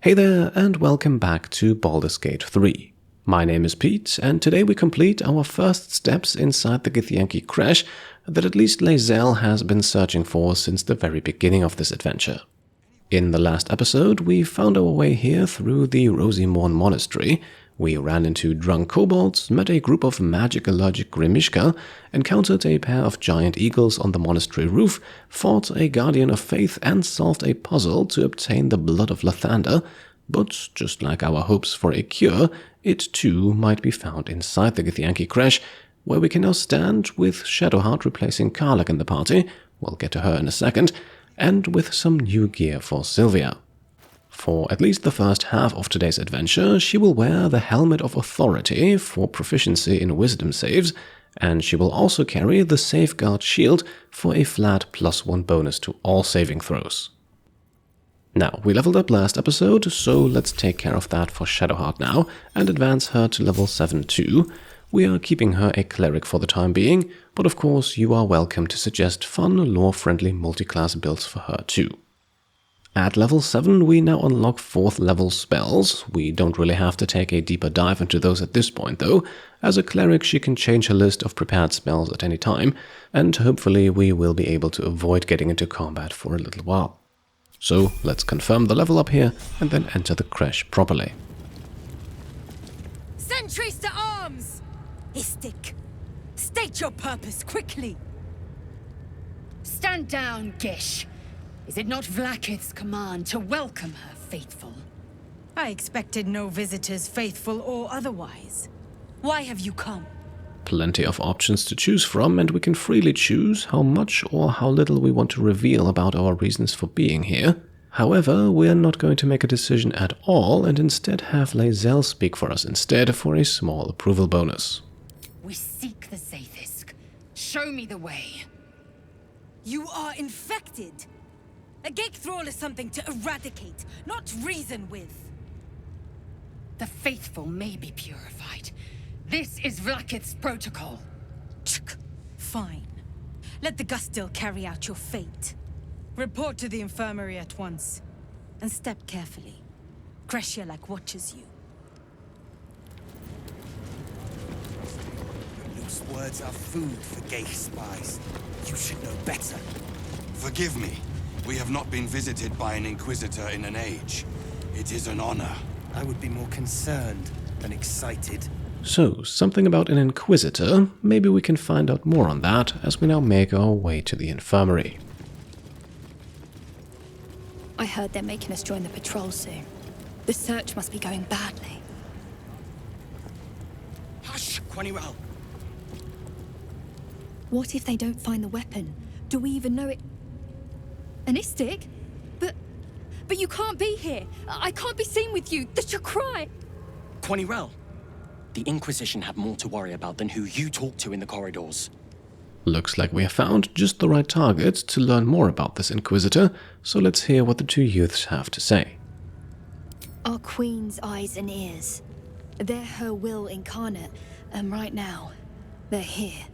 Hey there, and welcome back to Baldur's Gate 3. My name is Pete, and today we complete our first steps inside the Githyanki Crèche that at least Lae'zel has been searching for since the very beginning of this adventure. In the last episode, we found our way here through the Rosimorn Monastery. We ran into drunk kobolds, met a group of magic-allergic Grimishka, encountered a pair of giant eagles on the monastery roof, fought a guardian of faith, and solved a puzzle to obtain the blood of Lathander. But just like our hopes for a cure, it too might be found inside the Githyanki Crèche, where we can now stand with Shadowheart replacing Karlach in the party, we'll get to her in a second, and with some new gear for Sylvia. For at least the first half of today's adventure, she will wear the Helmet of Authority for proficiency in wisdom saves, and she will also carry the Safeguard Shield for a flat +1 bonus to all saving throws. Now, we leveled up last episode, so let's take care of that for Shadowheart now and advance her to level 7 too. We are keeping her a cleric for the time being, but of course you are welcome to suggest fun, lore-friendly multi-class builds for her too. At level 7, we now unlock 4th level spells. We don't really have to take a deeper dive into those at this point though. As a cleric, she can change her list of prepared spells at any time, and hopefully we will be able to avoid getting into combat for a little while. So let's confirm the level up here and then enter the crèche properly. Sentries to arms! Istik, state your purpose quickly. Stand down, Gish. Is it not Vlaakith's command to welcome her faithful? I expected no visitors, faithful or otherwise. Why have you come? Plenty of options to choose from, and we can freely choose how much or how little we want to reveal about our reasons for being here. However, we are not going to make a decision at all and instead have Lae'zel speak for us instead for a small approval bonus. We seek the Zaith'isk. Show me the way. You are infected. A gate thrall is something to eradicate, not reason with. The faithful may be purified. This is Vlaakith's protocol. Fine. Let the Ghustil carry out your fate. Report to the Infirmary at once. And step carefully. Crèche Y'llek watches you. Those words are food for gay spies. You should know better. Forgive me. We have not been visited by an Inquisitor in an age. It is an honor. I would be more concerned than excited. So, something about an Inquisitor. Maybe we can find out more on that as we now make our way to the Infirmary. I heard they're making us join the patrol soon. The search must be going badly. Hush, Quanirel! What if they don't find the weapon? Do we even know it? An Istik? But you can't be here. I can't be seen with you. That's your cry. Quanirel, the Inquisition have more to worry about than who you talk to in the corridors. Looks like we have found just the right target to learn more about this Inquisitor, so let's hear what the two youths have to say. Our Queen's eyes and ears. They're her will incarnate, and right now, they're here.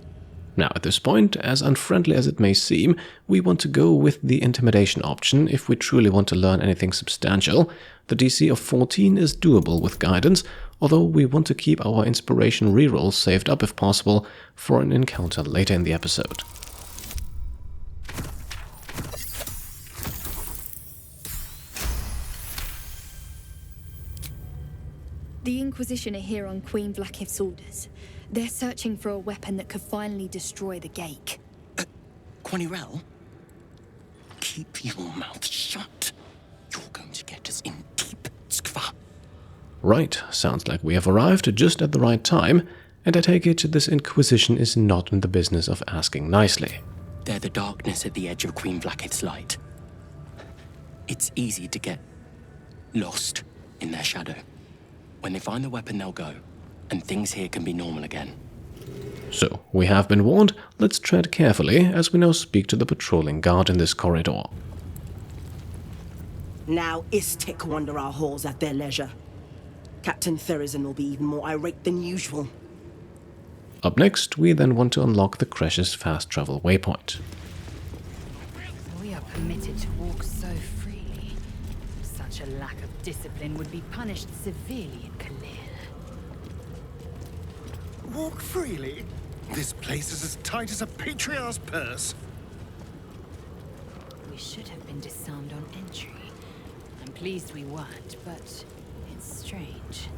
Now, at this point, as unfriendly as it may seem, we want to go with the intimidation option if we truly want to learn anything substantial. The DC of 14 is doable with guidance, although we want to keep our inspiration rerolls saved up if possible for an encounter later in the episode. The Inquisition are here on Queen Vlaakith's orders. They're searching for a weapon that could finally destroy the gate. Quanirel, keep your mouth shut. You're going to get us in deep skva. Right, sounds like we have arrived just at the right time, and I take it this Inquisition is not in the business of asking nicely. They're the darkness at the edge of Queen Vlaakith's light. It's easy to get lost in their shadow. When they find the weapon, they'll go, and things here can be normal again. So, we have been warned, let's tread carefully as we now speak to the patrolling guard in this corridor. Now Istik wander our halls at their leisure. Captain Therezzyn will be even more irate than usual. Up next, we then want to unlock the Crèche's fast travel waypoint. We are permitted to walk so freely. Such a lack of Discipline would be punished severely in Khalil. Walk freely. This place is as tight as a patriarch's purse. We should have been disarmed on entry. I'm pleased we weren't, but it's strange.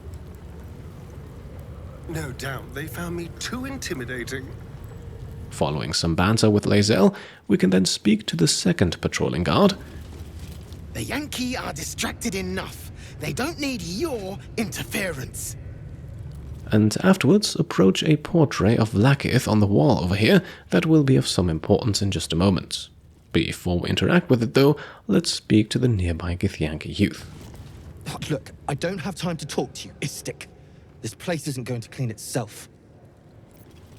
No doubt they found me too intimidating. Following some banter with Lae'zel, we can then speak to the second patrolling guard. The Yankee are distracted enough. They don't need your interference. And afterwards approach a portrait of Vlaakith on the wall over here that will be of some importance in just a moment. Before we interact with it though, let's speak to the nearby Githyanki youth. Look, I don't have time to talk to you, Istik. This place isn't going to clean itself.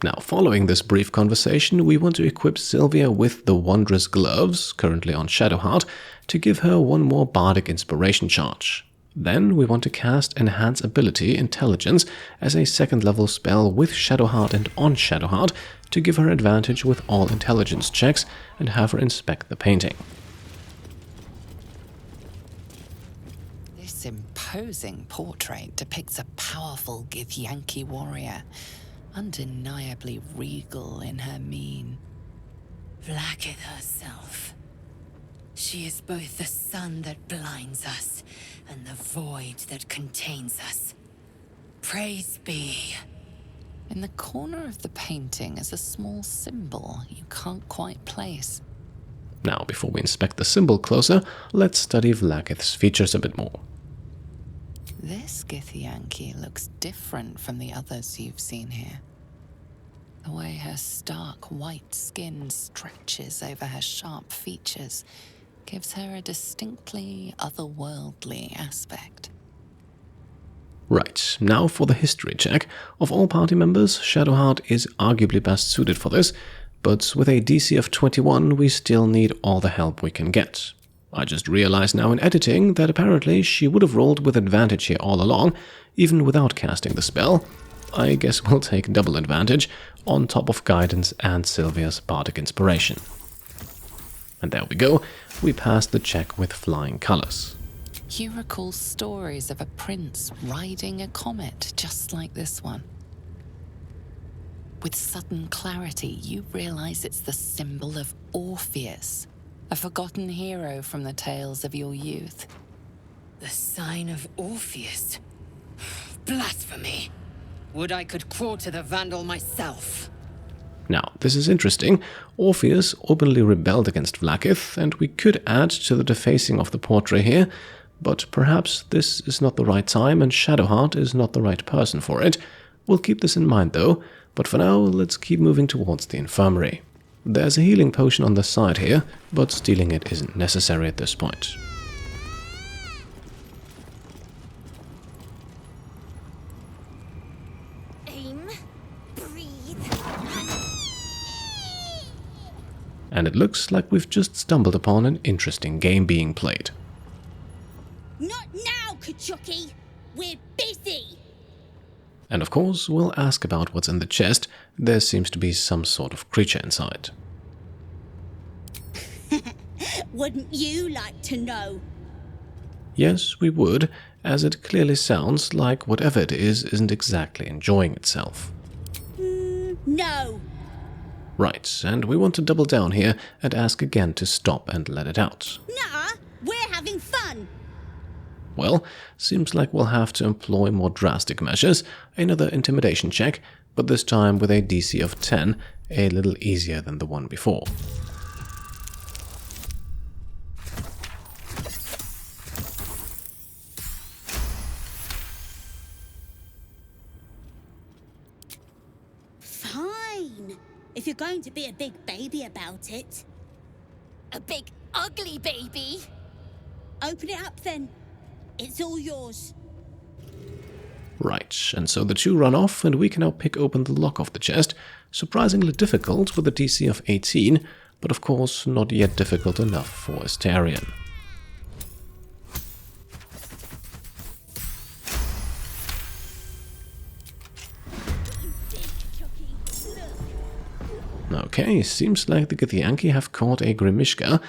Now, following this brief conversation, we want to equip Sylvia with the Wondrous Gloves, currently on Shadowheart, to give her one more bardic inspiration charge. Then we want to cast Enhance Ability Intelligence as a second level spell with Shadowheart and on Shadowheart to give her advantage with all intelligence checks and have her inspect the painting. This imposing portrait depicts a powerful Githyanki warrior, undeniably regal in her mien. Vlaakith herself. She is both the sun that blinds us and the void that contains us. Praise be. In the corner of the painting is a small symbol you can't quite place. Now, before we inspect the symbol closer, let's study Vlaakith's features a bit more. This Githyanki looks different from the others you've seen here. The way her stark white skin stretches over her sharp features gives her a distinctly otherworldly aspect. Right, now for the history check. Of all party members, Shadowheart is arguably best suited for this, but with a DC of 21, we still need all the help we can get. I just realized now in editing that apparently she would have rolled with advantage here all along, even without casting the spell. I guess we'll take double advantage, on top of guidance and Sylvia's bardic inspiration. And there we go, we passed the check with flying colors. You recall stories of a prince riding a comet just like this one. With sudden clarity, you realize it's the symbol of Orpheus, a forgotten hero from the tales of your youth. The sign of Orpheus? Blasphemy! Would I could quarter the Vandal myself. Now, this is interesting. Orpheus openly rebelled against Vlaakith, and we could add to the defacing of the portrait here, but perhaps this is not the right time and Shadowheart is not the right person for it. We'll keep this in mind though, but for now, let's keep moving towards the Infirmary. There's a healing potion on the side here, but stealing it isn't necessary at this point. And it looks like we've just stumbled upon an interesting game being played. Not now, Kachuki! We're busy! And of course, we'll ask about what's in the chest. There seems to be some sort of creature inside. Wouldn't you like to know? Yes, we would, as it clearly sounds like whatever it is isn't exactly enjoying itself. No. Right, and we want to double down here and ask again to stop and let it out. Nah, we're having fun. Well, seems like we'll have to employ more drastic measures, another intimidation check, but this time with a DC of 10, a little easier than the one before. Fine, if you're going to be a big baby about it. A big, ugly baby? Open it up then. It's all yours. Right, and so the two run off, and we can now pick open the lock of the chest. Surprisingly difficult with a DC of 18, but of course not yet difficult enough for Astarion. Okay, seems like the Githyanki have caught a Grimishka,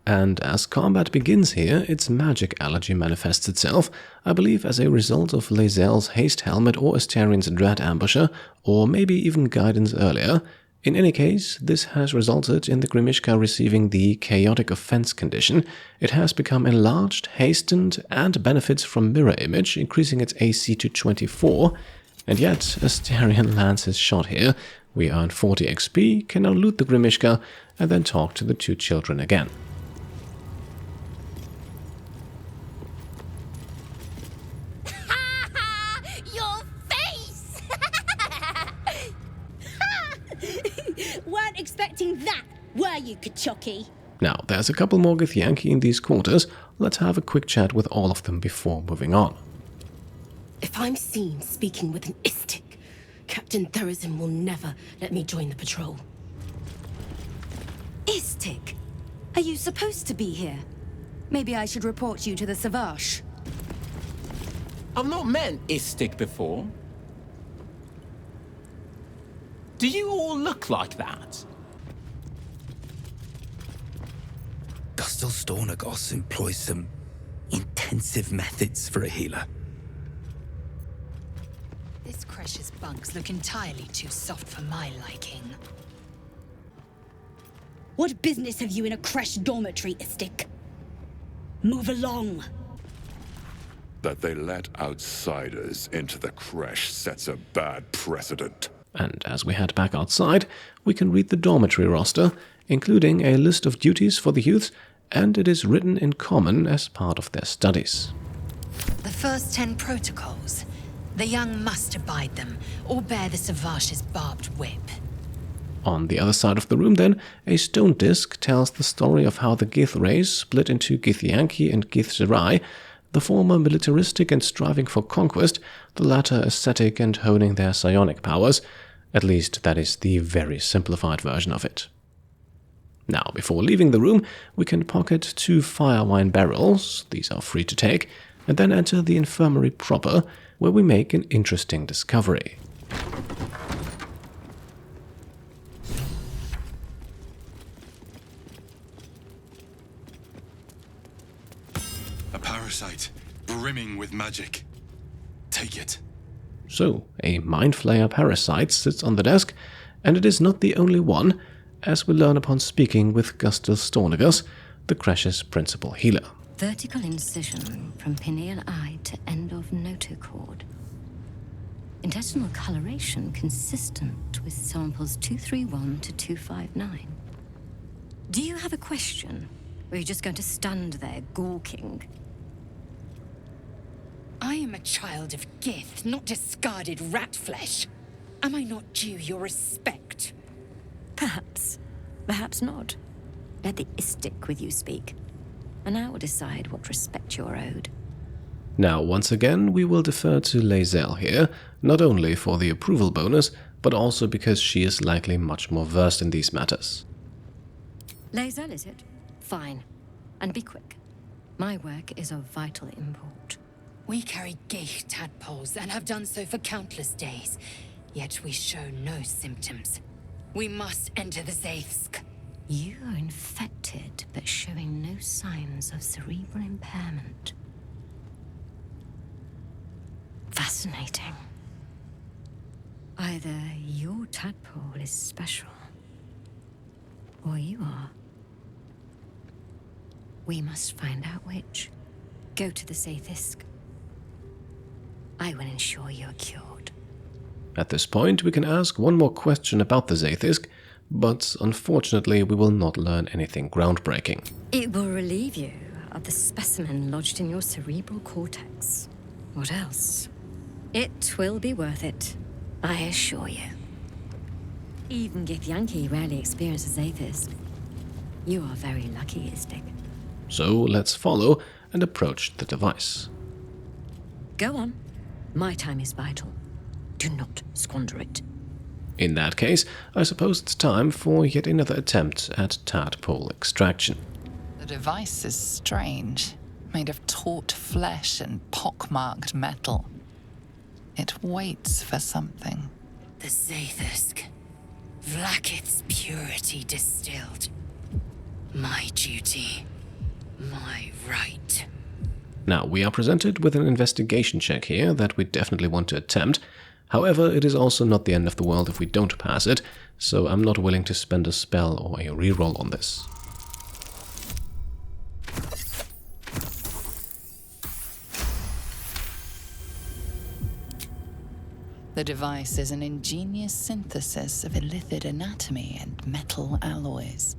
And as combat begins here, its magic allergy manifests itself, I believe as a result of Lae'zel's haste helmet or Astarion's dread ambusher, or maybe even guidance earlier. In any case, this has resulted in the Grimishka receiving the chaotic offense condition. It has become enlarged, hastened, and benefits from mirror image, increasing its AC to 24. And yet, Astarion lands his shot here. We earn 40 XP, can now loot the Grimishka, and then talk to the two children again. Weren't expecting that, were you, Kachocki? Now, there's a couple more Githyanki in these quarters. Let's have a quick chat with all of them before moving on. If I'm seen speaking with an Istik, Captain Therezzyn will never let me join the patrol. Istik? Are you supposed to be here? Maybe I should report you to the Savage. I've not met an Istik before. Do you all look like that? Ghustil Stornugoss employs some intensive methods for a healer. This Crèche's bunks look entirely too soft for my liking. What business have you in a Crèche dormitory, Istik? Move along. That they let outsiders into the Crèche sets a bad precedent. And as we head back outside, we can read the dormitory roster, including a list of duties for the youths, and it is written in common as part of their studies. The first 10 protocols. The young must abide them, or bear the Savage's barbed whip. On the other side of the room, then, a stone disc tells the story of how the Gith race split into Githyanki and Githzerai, the former militaristic and striving for conquest, the latter ascetic and honing their psionic powers. At least that is the very simplified version of it. Now, before leaving the room, we can pocket 2 fire wine barrels, these are free to take, and then enter the infirmary proper, where we make an interesting discovery. A parasite, brimming with magic. Take it. So, a mindflayer parasite sits on the desk, and it is not the only one, as we learn upon speaking with Ghustil Stornugoss, the Crèche's principal healer. Vertical incision from pineal eye to end of notochord. Intestinal coloration consistent with samples 231 to 259. Do you have a question? Or are you just going to stand there gawking? I am a child of Gith, not discarded rat flesh. Am I not due your respect? Perhaps. Perhaps not. Let the Istik with you speak, and I will decide what respect you're owed. Now, once again, we will defer to Lae'zel here, not only for the approval bonus, but also because she is likely much more versed in these matters. Lae'zel, is it? Fine. And be quick. My work is of vital import. We carry Geich tadpoles and have done so for countless days, yet we show no symptoms. We must enter the Zaith'isk. You are infected, but showing no signs of cerebral impairment. Fascinating. Either your tadpole is special, or you are. We must find out which. Go to the Zaith'isk. I will ensure you are cured. At this point, we can ask one more question about the Zaith'isk, but unfortunately we will not learn anything groundbreaking. It will relieve you of the specimen lodged in your cerebral cortex. What else? It will be worth it, I assure you. Even Githyanki rarely experiences Zaith'isk. You are very lucky, Istik. So let's follow and approach the device. Go on. My time is vital. Do not squander it. In that case, I suppose it's time for yet another attempt at tadpole extraction. The device is strange, made of taut flesh and pockmarked metal. It waits for something. The Zaith'isk. Vlaakith's purity distilled. My duty. My right. Now, we are presented with an investigation check here that we definitely want to attempt. However, it is also not the end of the world if we don't pass it, so I'm not willing to spend a spell or a reroll on this. The device is an ingenious synthesis of illithid anatomy and metal alloys.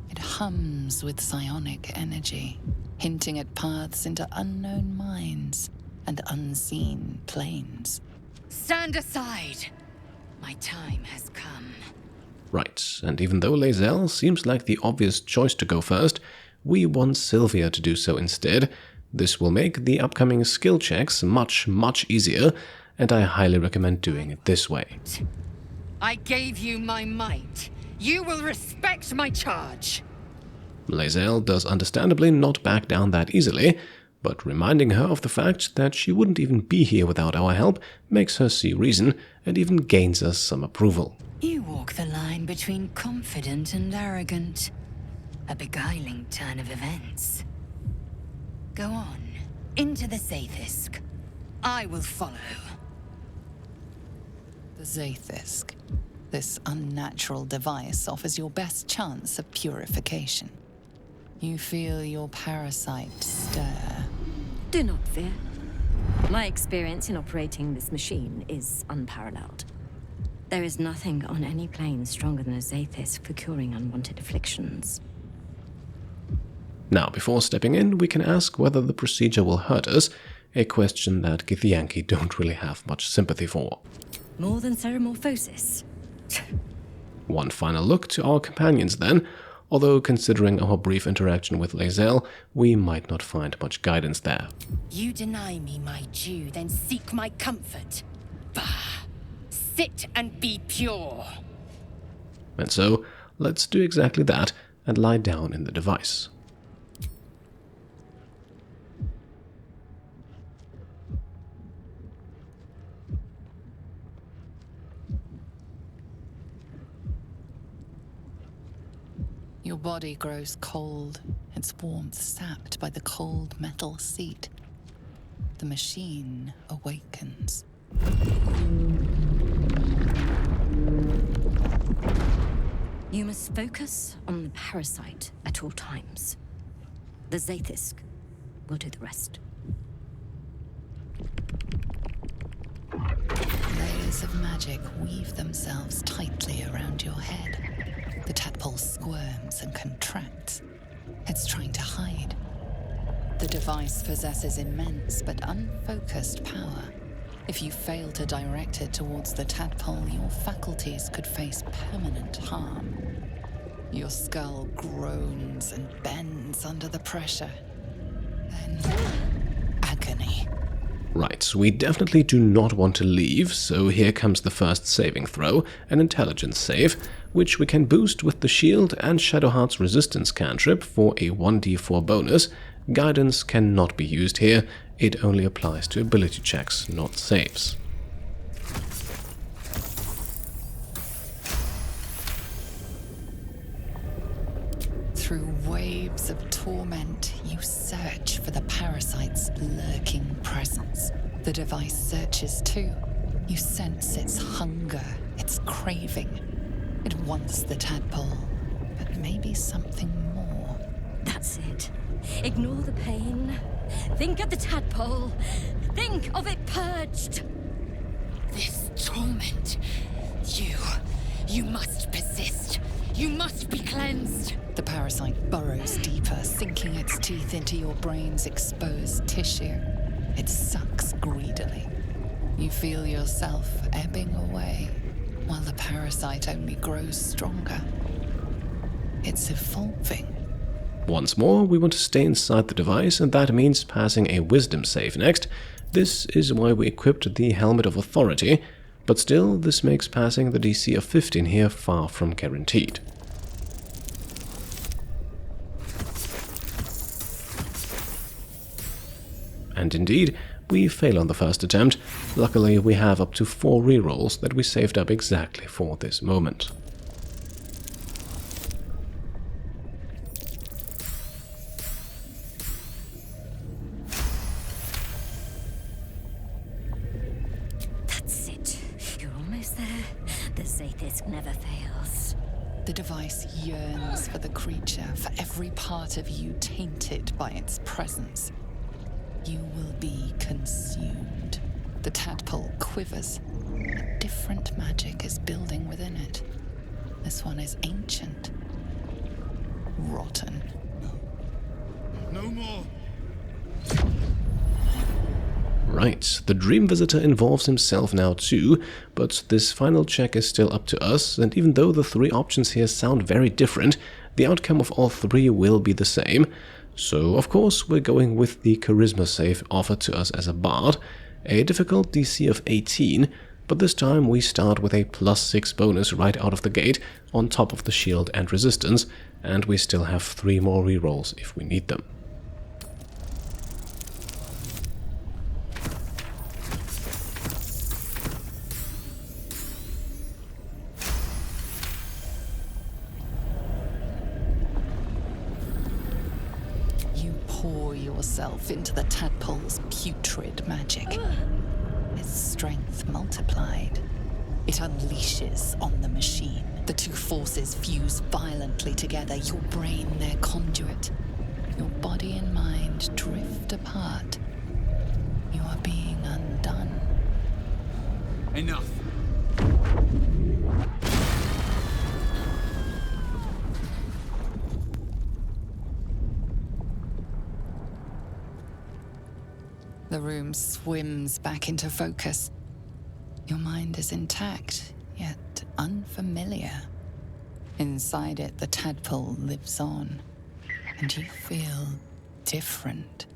It hums with psionic energy, hinting at paths into unknown minds and unseen planes. Stand aside! My time has come. Right, and even though Lae'zel seems like the obvious choice to go first, we want Sylvia to do so instead. This will make the upcoming skill checks much easier, and I highly recommend doing it this way. I gave you my might. You will respect my charge. Lae'zel does understandably not back down that easily, but reminding her of the fact that she wouldn't even be here without our help makes her see reason and even gains us some approval. You walk the line between confident and arrogant. A beguiling turn of events. Go on, into the Zaith'isk. I will follow. The Zaith'isk. This unnatural device offers your best chance of purification. You feel your parasite stir. Do not fear. My experience in operating this machine is unparalleled. There is nothing on any plane stronger than a Zaith'isk for curing unwanted afflictions. Now, before stepping in, we can ask whether the procedure will hurt us, a question that Githyanki don't really have much sympathy for. More than ceremorphosis. One final look to our companions then, although considering our brief interaction with Lae'zel, we might not find much guidance there. You deny me my due, then seek my comfort. Bah! Sit and be pure. And so, let's do exactly that and lie down in the device. Your body grows cold, its warmth sapped by the cold metal seat. The machine awakens. You must focus on the parasite at all times. The Zaith'isk will do the rest. Layers of magic weave themselves tightly around your head. The tadpole squirms and contracts. It's trying to hide. The device possesses immense but unfocused power. If you fail to direct it towards the tadpole, your faculties could face permanent harm. Your skull groans and bends under the pressure. Then, agony. Right, we definitely do not want to leave, so here comes the first saving throw, an intelligence save, which we can boost with the shield and Shadowheart's resistance cantrip for a 1d4 bonus. Guidance cannot be used here, it only applies to ability checks, not saves. Through waves of torment, you search for the parasite's lurking presence. The device searches too. You sense its hunger, its craving. It wants the tadpole, but maybe something more. That's it. Ignore the pain. Think of the tadpole. Think of it purged. This torment. You must persist. You must be cleansed. The parasite burrows deeper, sinking its teeth into your brain's exposed tissue. It sucks greedily. You feel yourself ebbing away, while the parasite only grows stronger. It's evolving. Once more, we want to stay inside the device, and that means passing a wisdom save next. This is why we equipped the Helmet of Authority, but still, this makes passing the DC of 15 here far from guaranteed. And indeed, we fail on the first attempt. Luckily, we have up to 4 rerolls that we saved up exactly for this moment. never fails. The device yearns for the creature, for every part of you tainted by its presence. You will be consumed. The tadpole quivers. A different magic is building within it. This one is ancient. Rotten. No more. Right, the Dream Visitor involves himself now too, but this final check is still up to us, and even though the 3 options here sound very different, the outcome of all 3 will be the same. So, of course, we're going with the Charisma save offered to us as a bard, a difficult DC of 18, but this time we start with a +6 bonus right out of the gate, on top of the shield and resistance, and we still have 3 more rerolls if we need them. Yourself into the tadpole's putrid magic. Its strength multiplied. It unleashes on the machine. The 2 forces fuse violently together, your brain their conduit. Your body and mind drift apart. You are being undone. Enough. The room swims back into focus. Your mind is intact, yet unfamiliar. Inside it, the tadpole lives on, and you feel different.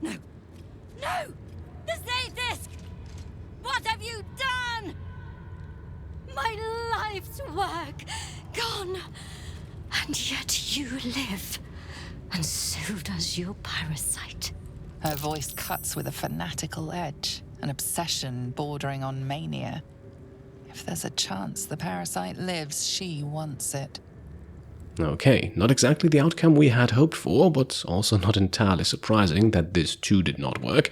No! No! The Zaith'isk! What have you done? My life's work gone, And yet you live. And so does your parasite. Her voice cuts with a fanatical edge, an obsession bordering on mania. If there's a chance the parasite lives, she wants it. Okay, not exactly the outcome we had hoped for, but also not entirely surprising that this too did not work.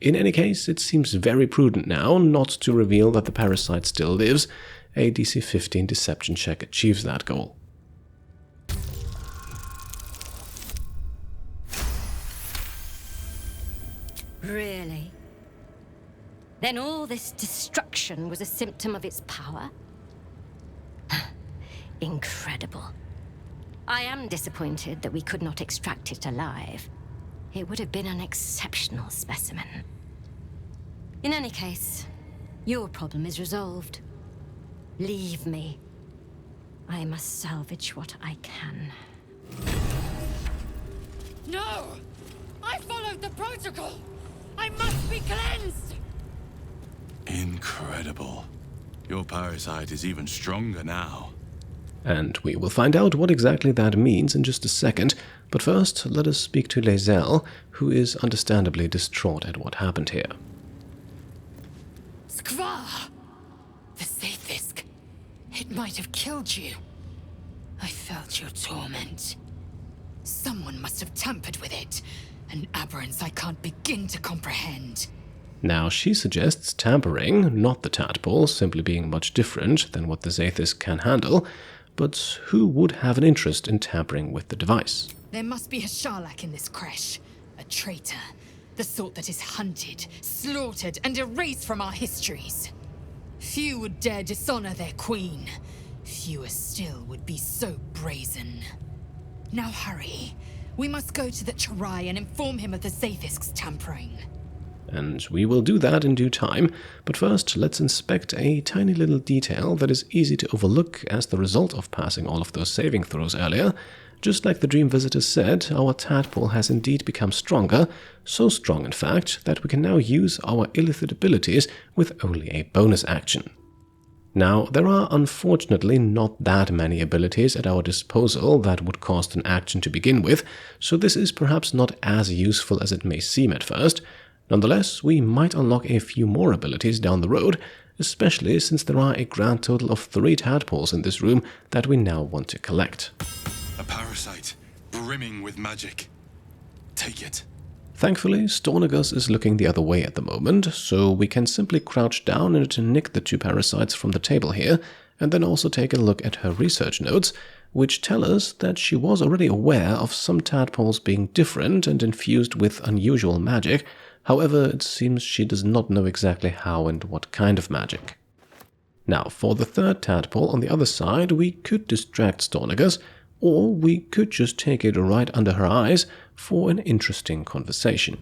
In any case, it seems very prudent now not to reveal that the parasite still lives. A DC 15 deception check achieves that goal. Really? Then all this destruction was a symptom of its power? Incredible. I am disappointed that we could not extract it alive. It would have been an exceptional specimen. In any case, your problem is resolved. Leave me. I must salvage what I can. No! I followed the protocol! I must be cleansed! Incredible. Your parasite is even stronger now. And we will find out what exactly that means in just a second, but first let us speak to Lae'zel, who is understandably distraught at what happened here. Skvar! The Zaith'isk. It might have killed you. I felt your torment. Someone must have tampered with it. An aberrance I can't begin to comprehend. Now she suggests tampering, not the tadpole, simply being much different than what the Zaith'isk can handle, but who would have an interest in tampering with the device? There must be a Y'llek in this crèche. A traitor. The sort that is hunted, slaughtered, and erased from our histories. Few would dare dishonor their queen. Fewer still would be so brazen. Now hurry. We must go to the Cherai and inform him of the Zaith'isk's tampering. And we will do that in due time, but first let's inspect a tiny little detail that is easy to overlook as the result of passing all of those saving throws earlier. Just like the Dream Visitor said, our tadpole has indeed become stronger, so strong in fact that we can now use our illicit abilities with only a bonus action. Now, there are unfortunately not that many abilities at our disposal that would cost an action to begin with, so this is perhaps not as useful as it may seem at first. Nonetheless, we might unlock a few more abilities down the road, especially since there are a grand total of 3 tadpoles in this room that we now want to collect. A parasite, brimming with magic. Take it. Thankfully, Stornugoss is looking the other way at the moment, so we can simply crouch down and nick the 2 parasites from the table here, and then also take a look at her research notes, which tell us that she was already aware of some tadpoles being different and infused with unusual magic. However, it seems she does not know exactly how and what kind of magic. Now, for the 3rd tadpole on the other side, we could distract Stornugoss, or we could just take it right under her eyes for an interesting conversation.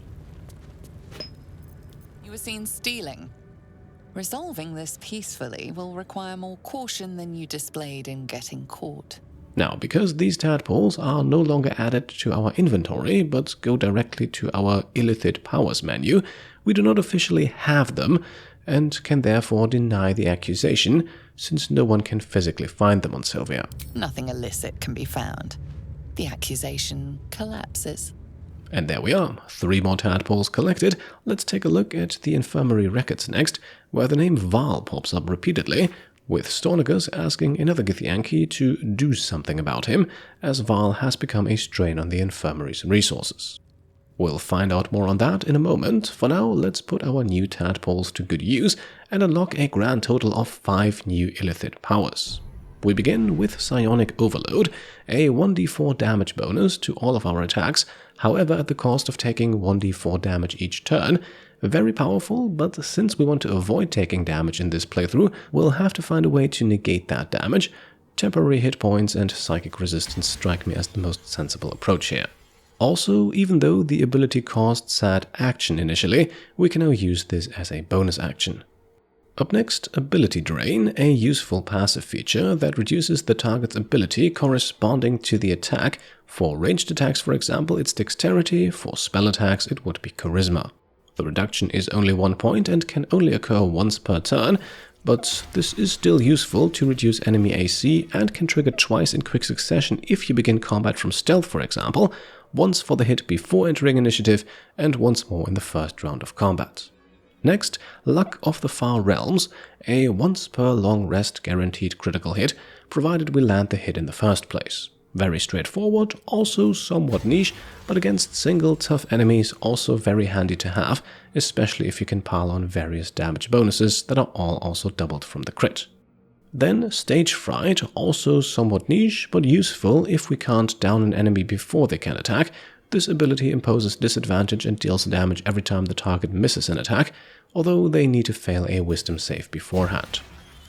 You were seen stealing. Resolving this peacefully will require more caution than you displayed in getting caught. Now, because these tadpoles are no longer added to our inventory, but go directly to our illicit powers menu, we do not officially have them, and can therefore deny the accusation, since no one can physically find them on Sylvia. Nothing illicit can be found. The accusation collapses. And there we are, 3 more tadpoles collected. Let's take a look at the Infirmary records next, where the name Varrl pops up repeatedly, with Stornugoss asking another Githyanki to do something about him, as Varrl has become a strain on the Infirmary's resources. We'll find out more on that in a moment. For now, let's put our new tadpoles to good use and unlock a grand total of 5 new illicit powers. We begin with Psionic Overload, a 1d4 damage bonus to all of our attacks, however at the cost of taking 1d4 damage each turn. Very powerful, but since we want to avoid taking damage in this playthrough, we'll have to find a way to negate that damage. Temporary hit points and psychic resistance strike me as the most sensible approach here. Also, even though the ability costs sad action initially, we can now use this as a bonus action. Up next, Ability Drain, a useful passive feature that reduces the target's ability corresponding to the attack. For ranged attacks, for example, it's Dexterity, for spell attacks it would be Charisma. The reduction is only 1 point and can only occur once per turn, but this is still useful to reduce enemy AC and can trigger twice in quick succession if you begin combat from stealth, for example, once for the hit before entering initiative and once more in the first round of combat. Next, Luck of the Far Realms, a once per long rest guaranteed critical hit, provided we land the hit in the first place. Very straightforward, also somewhat niche, but against single tough enemies also very handy to have, especially if you can pile on various damage bonuses that are all also doubled from the crit. Then Stage Fright, also somewhat niche, but useful if we can't down an enemy before they can attack. This ability imposes disadvantage and deals damage every time the target misses an attack, although they need to fail a wisdom save beforehand.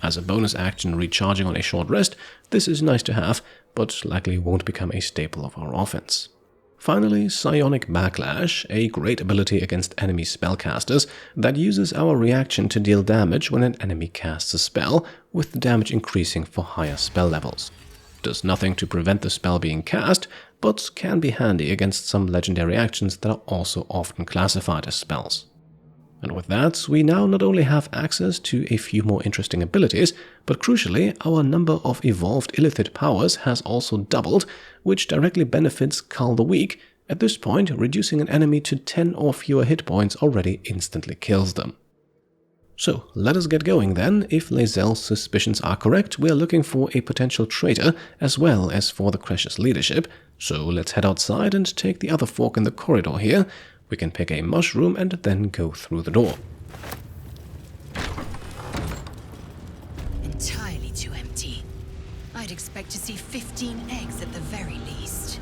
As a bonus action recharging on a short rest, this is nice to have, but likely won't become a staple of our offense. Finally, Psionic Backlash, a great ability against enemy spellcasters that uses our reaction to deal damage when an enemy casts a spell, with the damage increasing for higher spell levels. Does nothing to prevent the spell being cast, but can be handy against some legendary actions that are also often classified as spells. And with that, we now not only have access to a few more interesting abilities, but crucially, our number of evolved illicit powers has also doubled, which directly benefits Cull the Weak. At this point, reducing an enemy to 10 or fewer hit points already instantly kills them. So, let us get going then. If Lae'zel's suspicions are correct, we are looking for a potential traitor as well as for the Crèche's leadership. So let's head outside and take the other fork in the corridor here. We can pick a mushroom and then go through the door. Entirely too empty. I'd expect to see 15 eggs at the very least.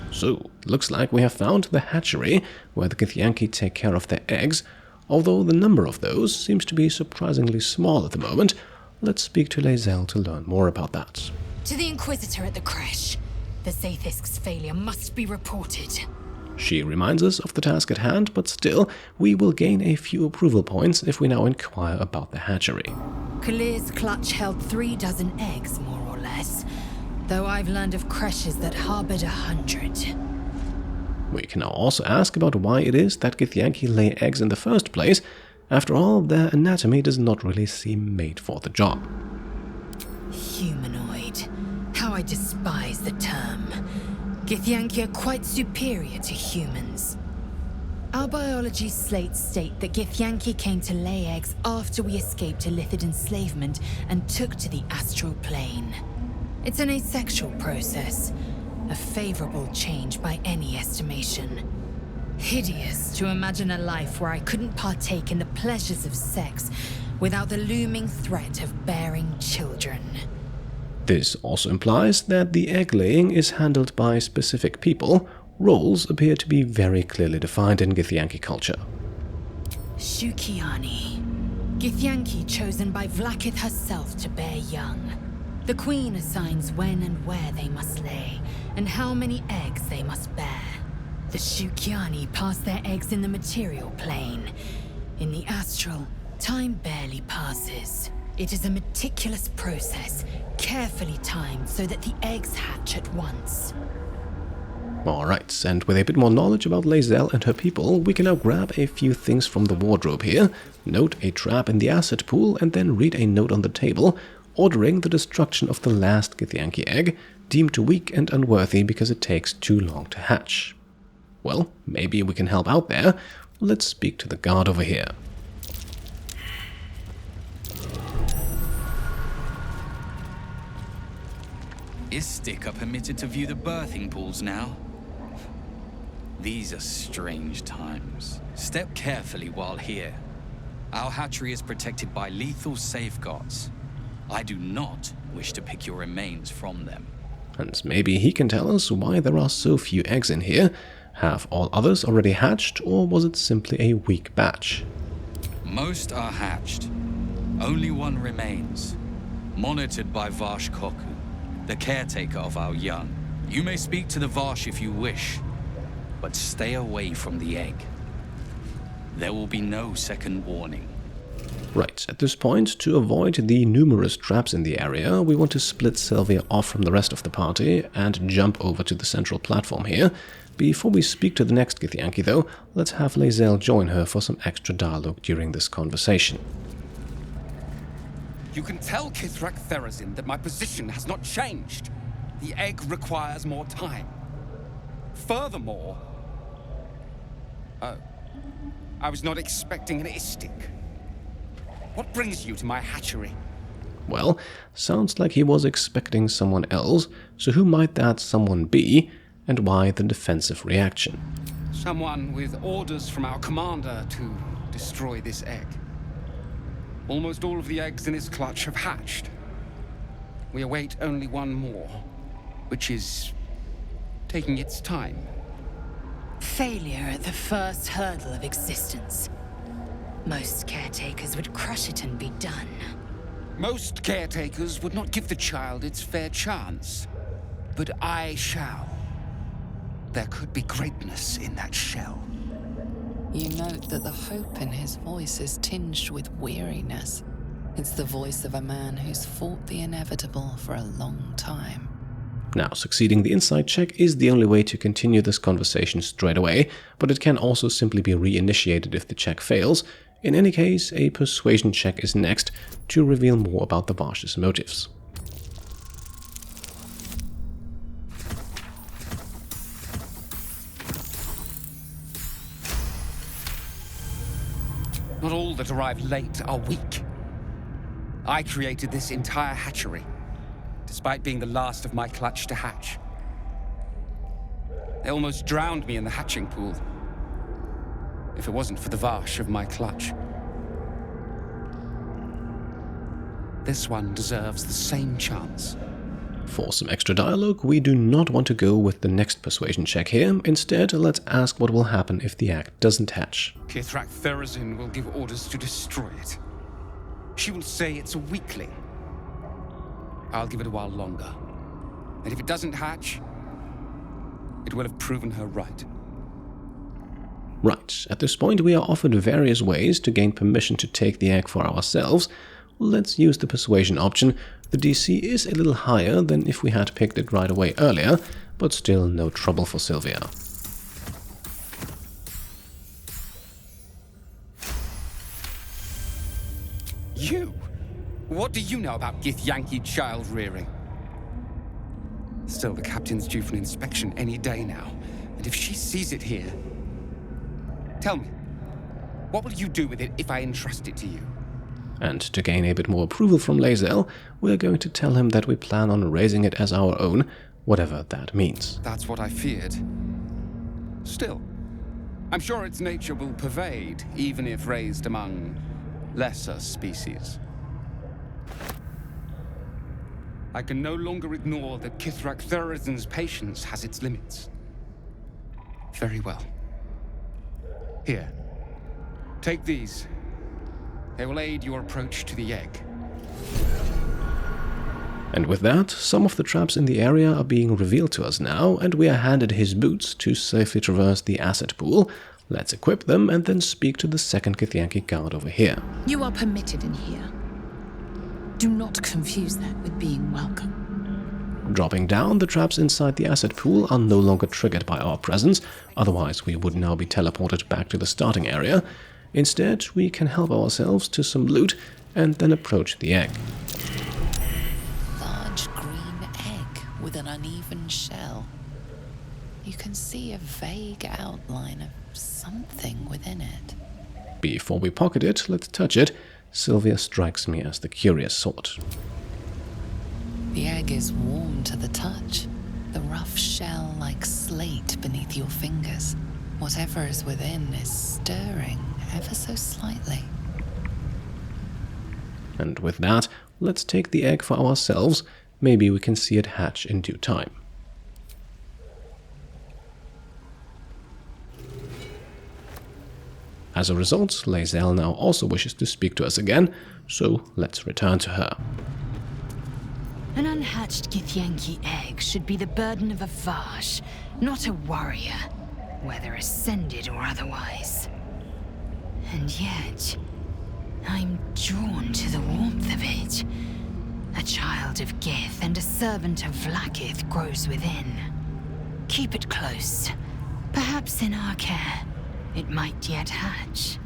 So, looks like we have found the hatchery, where the Githyanki take care of their eggs. Although the number of those seems to be surprisingly small at the moment. Let's speak to Lae'zel to learn more about that. To the Inquisitor at the Crèche. The Zaith'isk's failure must be reported. She reminds us of the task at hand, but still, we will gain a few approval points if we now inquire about the hatchery. Kalir's clutch held 3 dozen eggs, more or less, though I've learned of creches that harbored 100. We can now also ask about why it is that Githyanki lay eggs in the first place. After all, their anatomy does not really seem made for the job. Humanoid. How I despise the term. Githyanki are quite superior to humans. Our biology slates state that Githyanki came to lay eggs after we escaped illithid enslavement and took to the astral plane. It's an asexual process, a favorable change by any estimation. Hideous to imagine a life where I couldn't partake in the pleasures of sex without the looming threat of bearing children. This also implies that the egg-laying is handled by specific people. Roles appear to be very clearly defined in Githyanki culture. Shukiani. Githyanki chosen by Vlaakith herself to bear young. The Queen assigns when and where they must lay, and how many eggs they must bear. The Shukiani pass their eggs in the material plane. In the astral, time barely passes. It is a meticulous process, carefully timed so that the eggs hatch at once. Alright, and with a bit more knowledge about Lae'zel and her people, we can now grab a few things from the wardrobe here, note a trap in the asset pool, and then read a note on the table, ordering the destruction of the last Githyanki egg, deemed weak and unworthy because it takes too long to hatch. Well, maybe we can help out there. Let's speak to the guard over here. Istik are permitted to view the birthing pools now. These are strange times. Step carefully while here. Our hatchery is protected by lethal safeguards. I do not wish to pick your remains from them. And maybe he can tell us why there are so few eggs in here. Have all others already hatched, or was it simply a weak batch? Most are hatched. Only one remains. Monitored by Varsh Koku, the caretaker of our young. You may speak to the Varsh if you wish, but stay away from the egg. There will be no second warning. Right, at this point, to avoid the numerous traps in the area, we want to split Sylvia off from the rest of the party and jump over to the central platform here. Before we speak to the next Githyanki though, let's have Lae'zel join her for some extra dialogue during this conversation. You can tell Kith'rak Therezzyn that my position has not changed. The egg requires more time. Furthermore... Oh. I was not expecting an Istik. What brings you to my hatchery? Well, sounds like he was expecting someone else, so who might that someone be, and why the defensive reaction? Someone with orders from our commander to destroy this egg. Almost all of the eggs in its clutch have hatched. We await only one more, which is taking its time. Failure at the first hurdle of existence. Most caretakers would crush it and be done. Most caretakers would not give the child its fair chance. But I shall. There could be greatness in that shell. You note that the hope in his voice is tinged with weariness. It's the voice of a man who's fought the inevitable for a long time. Now, succeeding the insight check is the only way to continue this conversation straight away, but it can also simply be reinitiated if the check fails. In any case, a persuasion check is next to reveal more about the Varsh's motives. Not all that arrive late are weak. I created this entire hatchery, despite being the last of my clutch to hatch. They almost drowned me in the hatching pool, if it wasn't for the Varsh of my clutch. This one deserves the same chance. For some extra dialogue, we do not want to go with the next persuasion check here. Instead, let's ask what will happen if the egg doesn't hatch. Kith'rak Therezzyn will give orders to destroy it. She will say it's a weakling. I'll give it a while longer. And if it doesn't hatch, it will have proven her right. Right, at this point we are offered various ways to gain permission to take the egg for ourselves. Let's use the persuasion option. The DC is a little higher than if we had picked it right away earlier, but still no trouble for Sylvia. You? What do you know about Githyanki child rearing? Still, the captain's due for an inspection any day now. And if she sees it here... Tell me, what will you do with it if I entrust it to you? And to gain a bit more approval from Lae'zel, we're going to tell him that we plan on raising it as our own, whatever that means. That's what I feared. Still, I'm sure its nature will pervade, even if raised among lesser species. I can no longer ignore that Kith'rak Therezzyn's patience has its limits. Very well. Here. Take these. They will aid your approach to the egg. And with that, some of the traps in the area are being revealed to us now, and we are handed his boots to safely traverse the asset pool. Let's equip them and then speak to the second Githyanki guard over here. You are permitted in here. Do not confuse that with being welcome. Dropping down, the traps inside the asset pool are no longer triggered by our presence, otherwise we would now be teleported back to the starting area. Instead, we can help ourselves to some loot and then approach the egg. Large green egg with an uneven shell. You can see a vague outline of something within it. Before we pocket it, let's touch it. Sylvia strikes me as the curious sort. The egg is warm to the touch, the rough shell like slate beneath your fingers. Whatever is within is stirring ever so slightly. And with that, let's take the egg for ourselves. Maybe we can see it hatch in due time. As a result, Lae'zel now also wishes to speak to us again, so let's return to her. An unhatched Githyanki egg should be the burden of a Varrl, not a warrior, whether ascended or otherwise. And yet, I'm drawn to the warmth of it. A child of Gith and a servant of Vlaakith grows within. Keep it close. Perhaps in our care, it might yet hatch.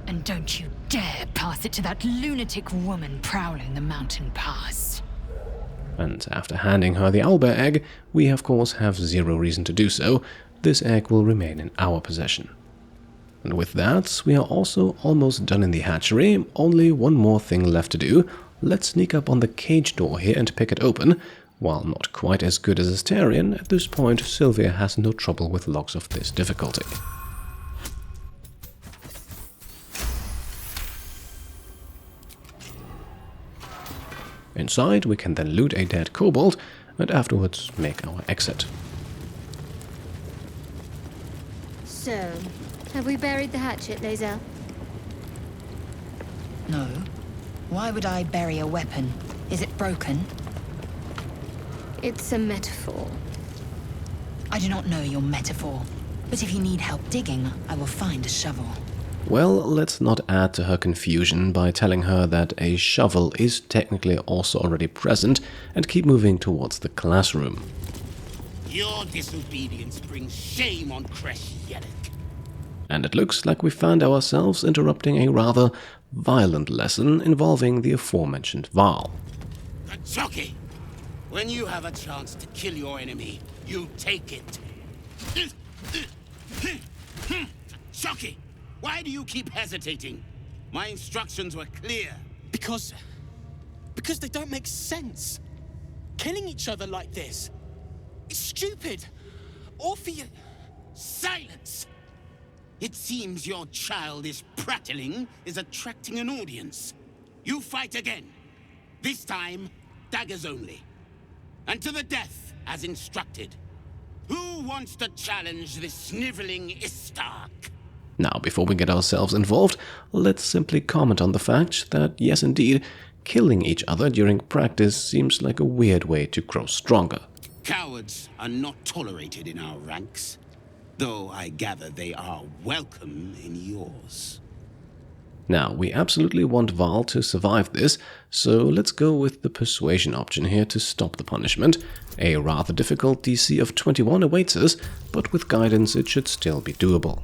And don't you dare pass it to that lunatic woman prowling the mountain pass. And after handing her the owlbear egg, we of course have zero reason to do so. This egg will remain in our possession. And with that, we are also almost done in the hatchery. Only one more thing left to do. Let's sneak up on the cage door here and pick it open. While not quite as good as Astarion, at this point Sylvia has no trouble with locks of this difficulty. Inside, we can then loot a dead kobold and afterwards make our exit. So, have we buried the hatchet, Lae'zel? No. Why would I bury a weapon? Is it broken? It's a metaphor. I do not know your metaphor, but if you need help digging, I will find a shovel. Well, let's not add to her confusion by telling her that a shovel is technically also already present and keep moving towards the classroom. Your disobedience brings shame on Crèche Y'llek. And it looks like we found ourselves interrupting a rather violent lesson involving the aforementioned Varrl. Jockey! When you have a chance to kill your enemy, you take it. Jockey! Why do you keep hesitating? My instructions were clear. Because they don't make sense. Killing each other like this. It's stupid. Orpheus... Silence! It seems your childish prattling is attracting an audience. You fight again. This time, daggers only. And to the death, as instructed. Who wants to challenge this sniveling Istark? Now, before we get ourselves involved, let's simply comment on the fact that, yes indeed, killing each other during practice seems like a weird way to grow stronger. Cowards are not tolerated in our ranks, though I gather they are welcome in yours. Now, we absolutely want Varrl to survive this, so let's go with the persuasion option here to stop the punishment. A rather difficult DC of 21 awaits us, but with guidance it should still be doable.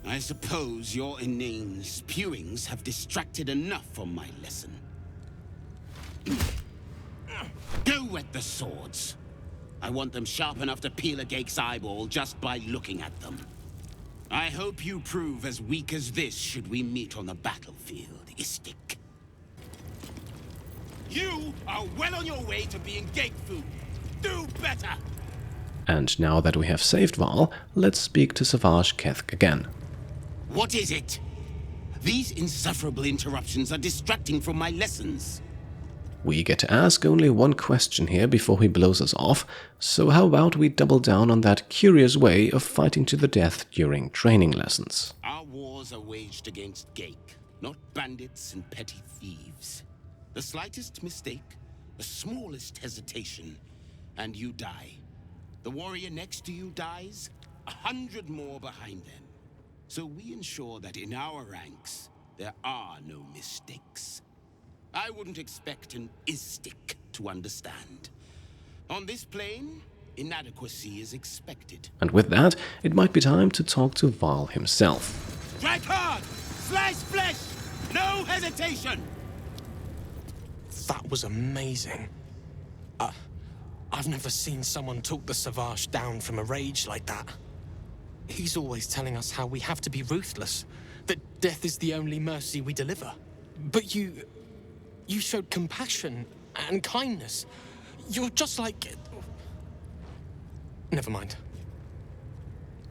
I suppose your inane spewings have distracted enough from my lesson. Go wet the swords. I want them sharp enough to peel a Gake's eyeball just by looking at them. I hope you prove as weak as this should we meet on the battlefield, Istik. You are well on your way to being gate food. Do better! And now that we have saved Varrl, let's speak to Savage Kethk again. What is it? These insufferable interruptions are distracting from my lessons. We get to ask only one question here before he blows us off, so how about we double down on that curious way of fighting to the death during training lessons? Our wars are waged against Gake, not bandits and petty thieves. The slightest mistake, the smallest hesitation, and you die. The warrior next to you dies, 100 more behind them. So we ensure that in our ranks, there are no mistakes. I wouldn't expect an Istik to understand. On this plane, inadequacy is expected. And with that, it might be time to talk to Varrl himself. Strike hard! Slice flesh! No hesitation! That was amazing. I've never seen someone talk the Savage down from a rage like that. He's always telling us how we have to be ruthless, that death is the only mercy we deliver. But you showed compassion and kindness. You're just like... Never mind.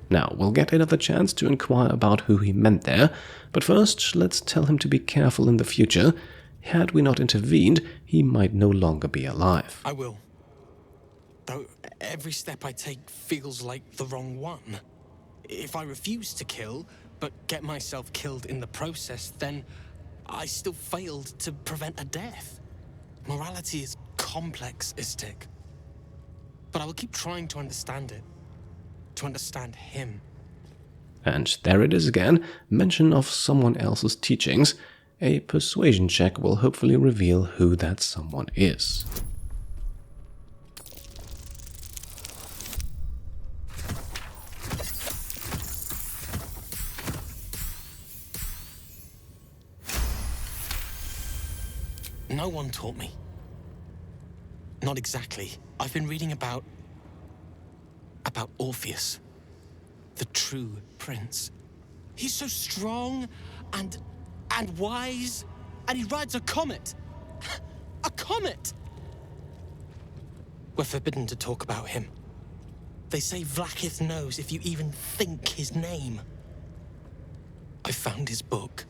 Now, we'll get another chance to inquire about who he meant there, but first, let's tell him to be careful in the future. Had we not intervened, he might no longer be alive. I will. Though every step I take feels like the wrong one. If I refuse to kill, but get myself killed in the process, then I still failed to prevent a death. Morality is complex, Istik. But I will keep trying to understand it. To understand him. And there it is again, mention of someone else's teachings. A persuasion check will hopefully reveal who that someone is. No one taught me. Not exactly. I've been reading about Orpheus, the true prince. He's so strong and wise, and he rides a comet. A comet! We're forbidden to talk about him. They say Vlaakith knows if you even think his name. I found his book.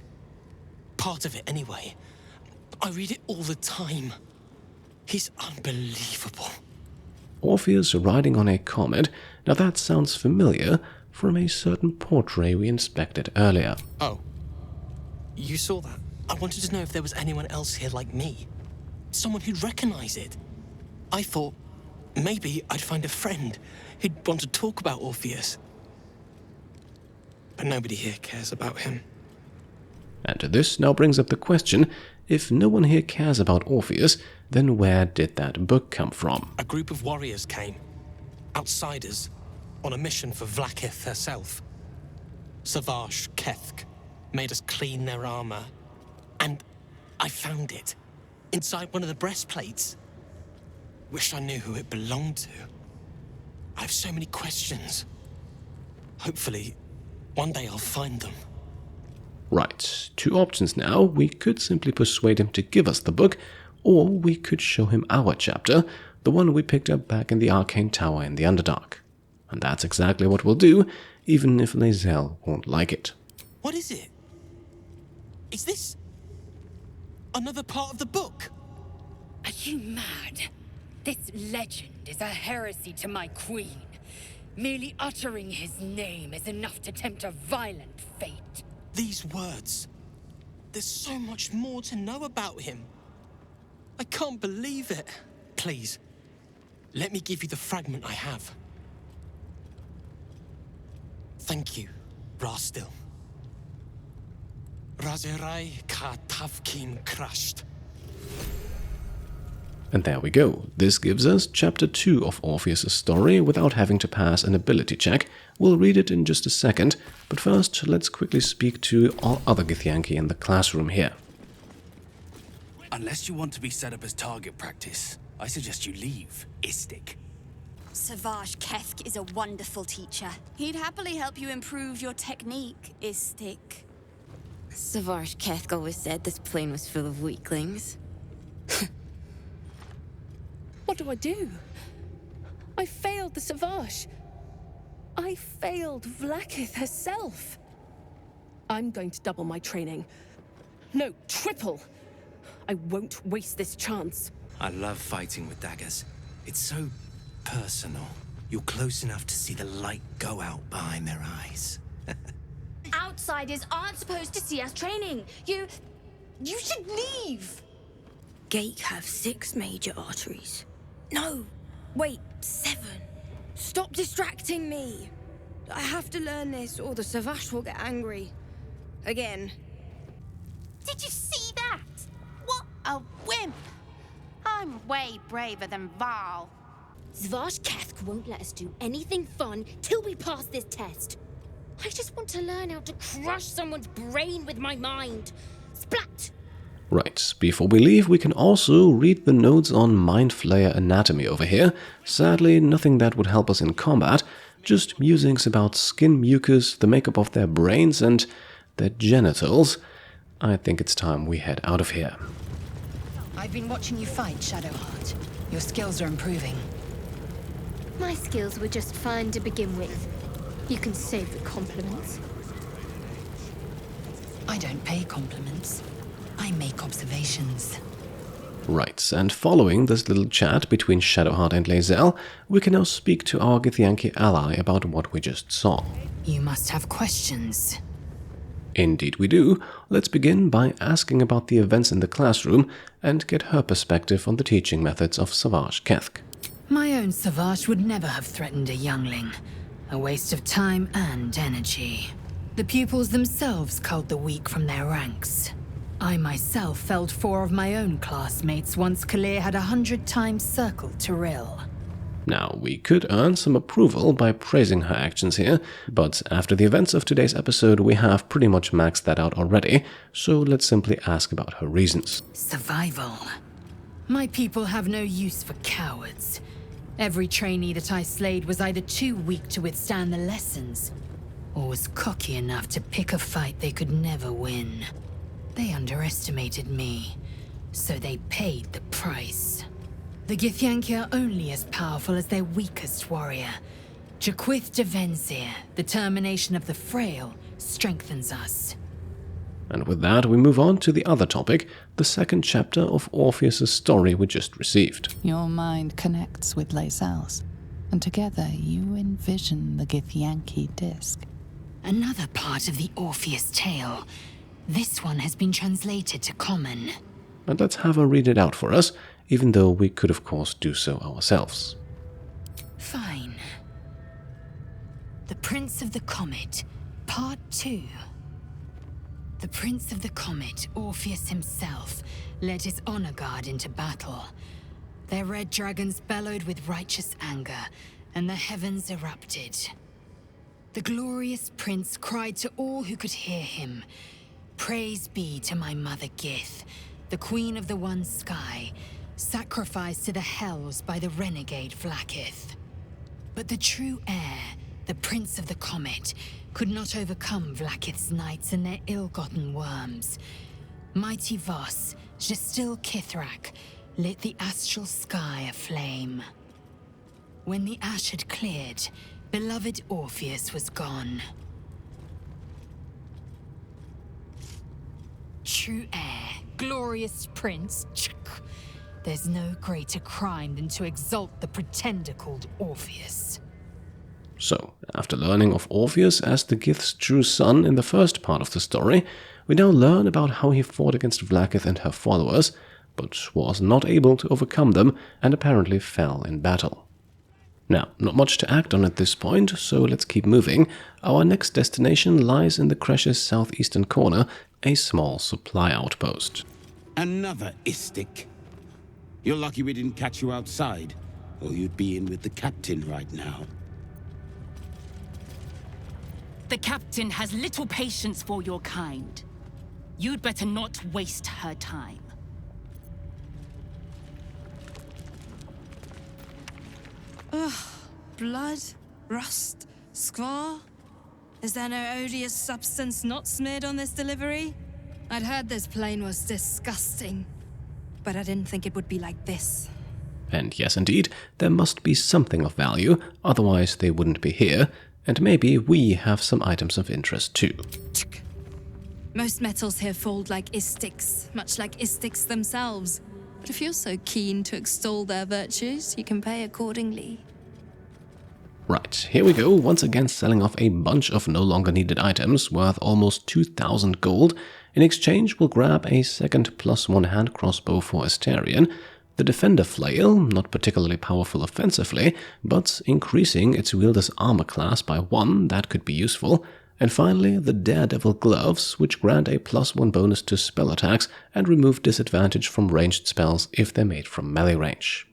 Part of it, anyway. I read it all the time. He's unbelievable. Orpheus riding on a comet. Now that sounds familiar from a certain portrait we inspected earlier. Oh. You saw that? I wanted to know if there was anyone else here like me. Someone who'd recognize it. I thought maybe I'd find a friend who'd want to talk about Orpheus. But nobody here cares about him. And this now brings up the question, if no one here cares about Orpheus, then where did that book come from? A group of warriors came. Outsiders. On a mission for Vlaakith herself. Savage Kethk made us clean their armor. And I found it. Inside one of the breastplates. Wish I knew who it belonged to. I have so many questions. Hopefully, one day I'll find them. Right, two options now. We could simply persuade him to give us the book, or we could show him our chapter, the one we picked up back in the Arcane Tower in the Underdark. And that's exactly what we'll do, even if Lae'zel won't like it. What is it? Is this another part of the book? Are you mad? This legend is a heresy to my queen. Merely uttering his name is enough to tempt a violent fate. These words. There's so much more to know about him. I can't believe it. Please, let me give you the fragment I have. Thank you, Rastil. Razerai ka tavkim crushed. And there we go. This gives us chapter 2 of Orpheus' story without having to pass an ability check. We'll read it in just a second, but first let's quickly speak to all other Githyanki in the classroom here. Unless you want to be set up as target practice, I suggest you leave, Istik. Savage Kethk is a wonderful teacher. He'd happily help you improve your technique, Istik. Savage Kethk always said this plane was full of weaklings. What do I do? I failed the Savage. I failed Vlaakith herself. I'm going to double my training. No, triple. I won't waste this chance. I love fighting with daggers. It's so personal. You're close enough to see the light go out behind their eyes. Outsiders aren't supposed to see us training. You should leave. Gate have 6 major arteries. No, wait, 7. Stop distracting me. I have to learn this or the Savage will get angry. Again. Did you see that? What a wimp! I'm way braver than Varrl. Zvashketh won't let us do anything fun till we pass this test. I just want to learn how to crush someone's brain with my mind. Splat! Right, before we leave, we can also read the notes on mindflayer anatomy over here. Sadly, nothing that would help us in combat, just musings about skin mucus, the makeup of their brains, and their genitals. I think it's time we head out of here. I've been watching you fight, Shadowheart. Your skills are improving. My skills were just fine to begin with. You can save the compliments. I don't pay compliments. I make observations. Right, and following this little chat between Shadowheart and Lae'zel, we can now speak to our Githyanki ally about what we just saw. You must have questions. Indeed we do. Let's begin by asking about the events in the classroom and get her perspective on the teaching methods of Savage Kethk. My own Savage would never have threatened a youngling. A waste of time and energy. The pupils themselves culled the weak from their ranks. I myself felled 4 of my own classmates once Kalir had 100 times circled Varrl. Now, we could earn some approval by praising her actions here, but after the events of today's episode, we have pretty much maxed that out already, so let's simply ask about her reasons. Survival. My people have no use for cowards. Every trainee that I slayed was either too weak to withstand the lessons, or was cocky enough to pick a fight they could never win. They underestimated me, so they paid the price. The Githyanki are only as powerful as their weakest warrior. Jeera Therezzyn, the termination of the frail, strengthens us. And with that, we move on to the other topic, the second chapter of Orpheus' story we just received. Your mind connects with Lae'zel's, and together you envision the Githyanki disc. Another part of the Orpheus tale. This one has been translated to Common. And let's have her read it out for us, even though we could of course do so ourselves. Fine. The Prince of the Comet, Part 2. The Prince of the Comet, Orpheus himself, led his honor guard into battle. Their red dragons bellowed with righteous anger, and the heavens erupted. The glorious prince cried to all who could hear him, "Praise be to my mother Gith, the queen of the one sky, sacrificed to the hells by the renegade Vlaakith." But the true heir, the Prince of the Comet, could not overcome Vlaakith's knights and their ill-gotten worms. Mighty Voss, Ghustil Kith'rak, lit the astral sky aflame. When the ash had cleared, beloved Orpheus was gone. True heir, glorious prince, there's no greater crime than to exalt the pretender called Orpheus. So, after learning of Orpheus as the Gith's true son in the first part of the story, we now learn about how he fought against Vlaakith and her followers, but was not able to overcome them and apparently fell in battle. Now, not much to act on at this point, so let's keep moving. Our next destination lies in the Crèche's southeastern corner, a small supply outpost. Another Istik. You're lucky we didn't catch you outside, or you'd be in with the captain right now. The captain has little patience for your kind. You'd better not waste her time. Ugh, blood, rust, squar. Is there no odious substance not smeared on this delivery? I'd heard this plane was disgusting, but I didn't think it would be like this. And yes, indeed, there must be something of value, otherwise they wouldn't be here, and maybe we have some items of interest too. Most metals here fold like istics, much like istics themselves. But if you're so keen to extol their virtues, you can pay accordingly. Right, here we go, once again selling off a bunch of no longer needed items worth almost 2,000 gold. In exchange, we'll grab a second +1 hand crossbow for Astarion, the Defender Flail, not particularly powerful offensively, but increasing its wielder's armor class by 1, that could be useful. And finally, the Daredevil Gloves, which grant a +1 bonus to spell attacks and remove disadvantage from ranged spells if they're made from melee range.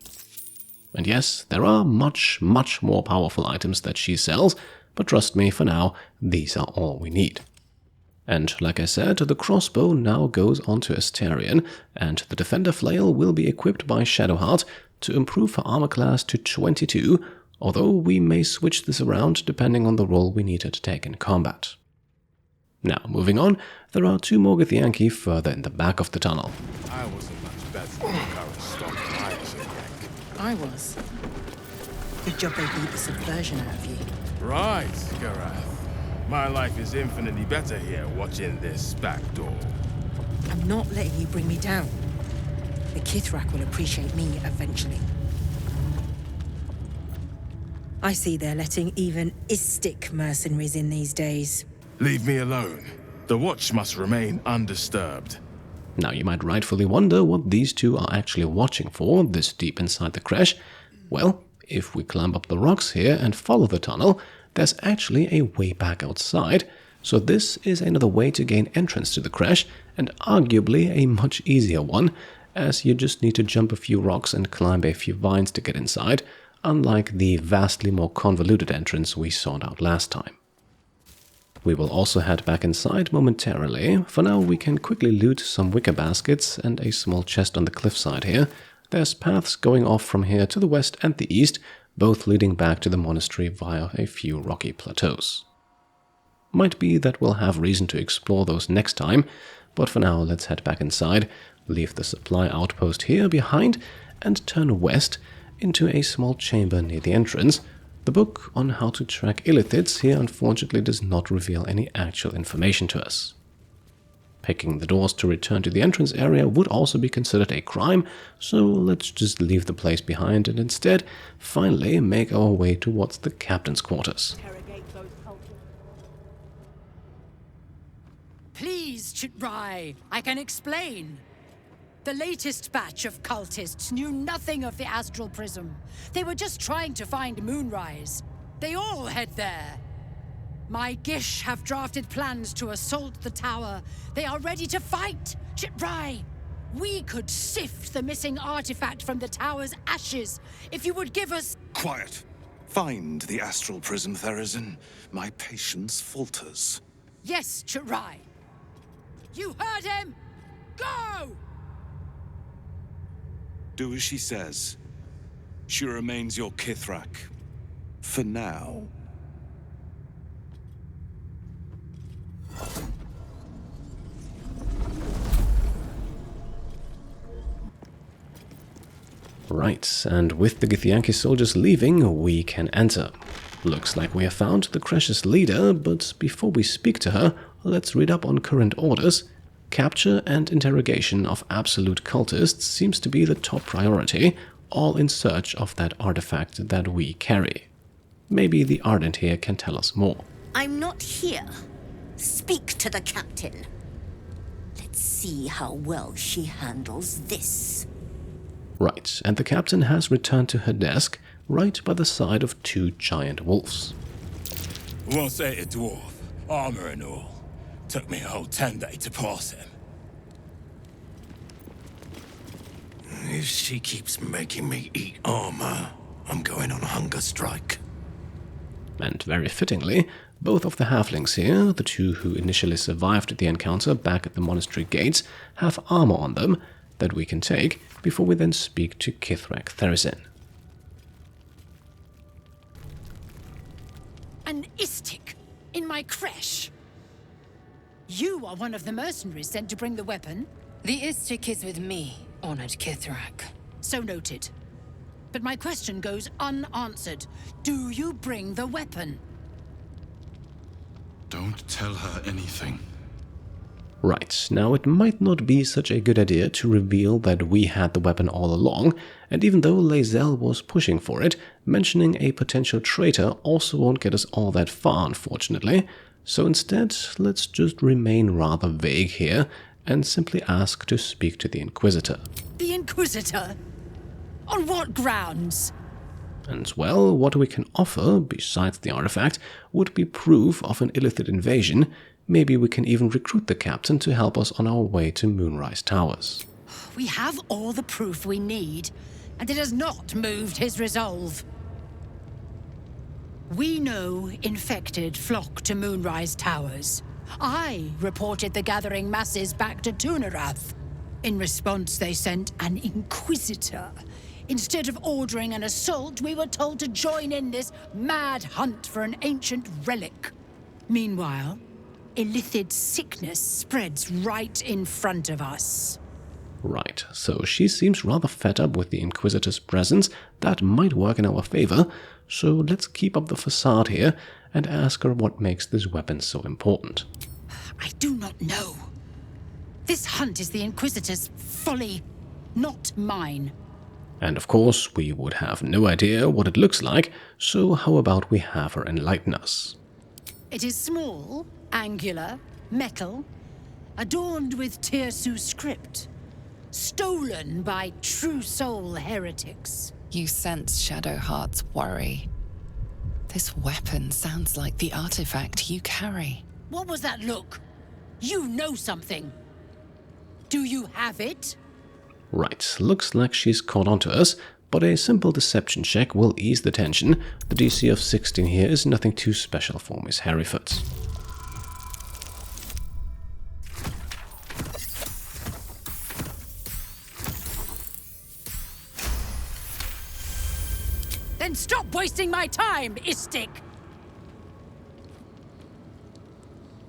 And yes, there are much more powerful items that she sells, but trust me, for now, these are all we need. And like I said, the crossbow now goes onto Astarion, and the Defender Flail will be equipped by Shadowheart to improve her armor class to 22, although we may switch this around depending on the role we need her to take in combat. Now, moving on, there are 2 more Githyanki further in the back of the tunnel. I wasn't much better than the current stock when I was in Egg. I was. Good job they beat the subversion out of you. Right, Garath. My life is infinitely better here watching this back door. I'm not letting you bring me down. The Kith'rak will appreciate me eventually. I see they're letting even istic mercenaries in these days. Leave me alone. The watch must remain undisturbed. Now you might rightfully wonder what these 2 are actually watching for this deep inside the crèche. Well, if we climb up the rocks here and follow the tunnel, there's actually a way back outside, so this is another way to gain entrance to the crèche, and arguably a much easier one, as you just need to jump a few rocks and climb a few vines to get inside, unlike the vastly more convoluted entrance we sought out last time. We will also head back inside momentarily. For now, we can quickly loot some wicker baskets and a small chest on the cliffside here. There's paths going off from here to the west and the east, both leading back to the monastery via a few rocky plateaus. Might be that we'll have reason to explore those next time, but for now let's head back inside, leave the supply outpost here behind, and turn west into a small chamber near the entrance. The book on how to track illithids here unfortunately does not reveal any actual information to us. Picking the doors to return to the entrance area would also be considered a crime, so let's just leave the place behind and instead finally make our way towards the captain's quarters. Please, Chitrai, I can explain. The latest batch of cultists knew nothing of the astral prism. They were just trying to find Moonrise. They all head there. My Gish have drafted plans to assault the tower. They are ready to fight. Chitrai, we could sift the missing artifact from the tower's ashes if you would give us... Quiet. Find the astral prism, Therezzyn. My patience falters. Yes, Chitrai. You heard him! Go! Do as she says. She remains your Kith'rak. For now. Right, and with the Githyanki soldiers leaving, we can enter. Looks like we have found the crèche's leader, but before we speak to her, let's read up on current orders. Capture and interrogation of absolute cultists seems to be the top priority, all in search of that artifact that we carry. Maybe the Ardent here can tell us more. I'm not here. Speak to the captain. Let's see how well she handles this. Right, and the captain has returned to her desk, right by the side of 2 giant wolves. Won't say a dwarf, armor and all. Took me a whole 10 days to pass him. If she keeps making me eat armor, I'm going on a hunger strike. And very fittingly, both of the halflings here, the 2 who initially survived the encounter back at the monastery gates, have armor on them that we can take before we then speak to Kith'rak Therezzyn. An istic in my crèche. You are one of the mercenaries sent to bring the weapon. The istic is with me, honored Kith'rak. So noted. But my question goes unanswered. Do you bring the weapon? Don't tell her anything. Right, now it might not be such a good idea to reveal that we had the weapon all along, and even though Lae'zel was pushing for it, mentioning a potential traitor also won't get us all that far, unfortunately. So instead, let's just remain rather vague here and simply ask to speak to the Inquisitor. The Inquisitor? On what grounds? And well, what we can offer, besides the artifact, would be proof of an illicit invasion. Maybe we can even recruit the captain to help us on our way to Moonrise Towers. We have all the proof we need, and it has not moved his resolve. We know infected flock to Moonrise Towers. I reported the gathering masses back to Tunarath. In response, they sent an Inquisitor. Instead of ordering an assault, we were told to join in this mad hunt for an ancient relic. Meanwhile, illithid sickness spreads right in front of us. Right, so she seems rather fed up with the Inquisitor's presence. That might work in our favor, so let's keep up the facade here and ask her what makes this weapon so important. I do not know. This hunt is the Inquisitor's folly, not mine. And of course, we would have no idea what it looks like, so how about we have her enlighten us? It is small, angular, metal, adorned with Tirsu script, stolen by true soul heretics. You sense Shadowheart's worry. This weapon sounds like the artifact you carry. What was that look? You know something. Do you have it? Right, looks like she's caught on to us, but a simple deception check will ease the tension. The DC of 16 here is nothing too special for Miss Hairyfoot. Then stop wasting my time, Istik!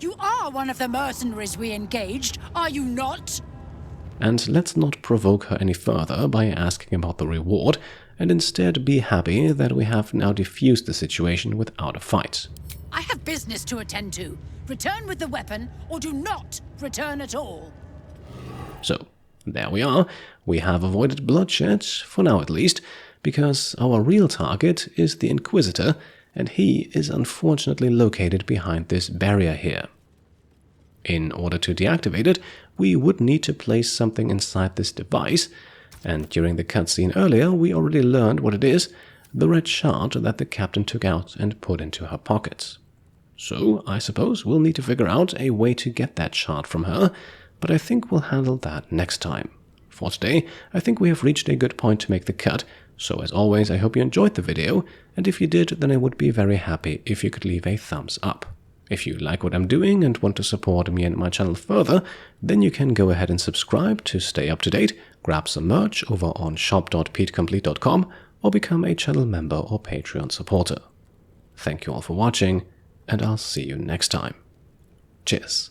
You are one of the mercenaries we engaged, are you not? And let's not provoke her any further by asking about the reward, and instead be happy that we have now defused the situation without a fight. I have business to attend to. Return with the weapon, or do not return at all. So, there we are. We have avoided bloodshed, for now at least, because our real target is the Inquisitor, and he is unfortunately located behind this barrier here. In order to deactivate it, we would need to place something inside this device, and during the cutscene earlier we already learned what it is, the red shard that the captain took out and put into her pocket. So I suppose we'll need to figure out a way to get that shard from her, but I think we'll handle that next time. For today, I think we have reached a good point to make the cut, so as always I hope you enjoyed the video, and if you did, then I would be very happy if you could leave a thumbs up. If you like what I'm doing and want to support me and my channel further, then you can go ahead and subscribe to stay up to date, grab some merch over on shop.petecomplete.com, or become a channel member or Patreon supporter. Thank you all for watching, and I'll see you next time. Cheers.